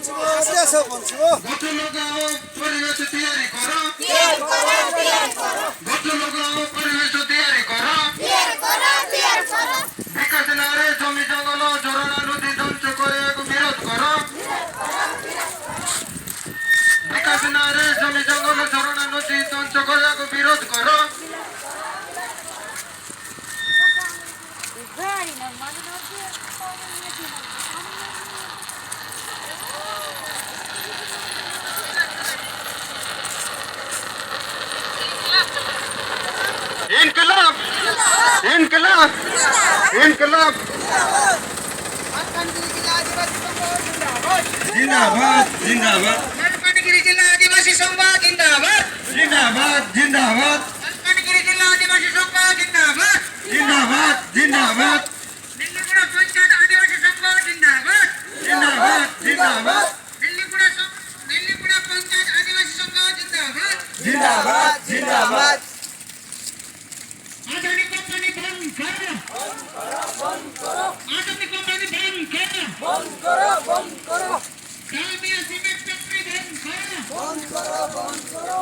গঠন লগাও পরিবেশ তৈরি করো গঠন লগাও পরিবেশ তৈরি করো বিকাশ নারে জমি জঙ্গল ঝরনা নদী ধ্বংস করে বিরোধ করো বিকাশ নারে জমি জঙ্গল ঝরনা নদী ধ্বংস করে বিরোধ করো इनकलाब इनकलाब इनकलाब जिंदाबाद जिंदाबाद मलकानगिरी जिल्हा आदिवासी संघ जिंदाबाद जिंदाबाद जिंदाबाद मलकानगिरी जिल्हा आदिवासी संघ जिंदाबाद जिंदाबाद जिंदाबाद निल्लीगुड़ा पंचायत आदिवासी संघ जिंदाबाद जिंदाबाद जिंदाबाद निल्लीगुड़ा पंचायत आदिवासी संघ जिंदाबाद जिंदाबाद जिंदाबाद आजादी कंपनी बंद करो आजादी कंपनी बंद करो कामिया सीमेंट फैक्ट्री बंद करो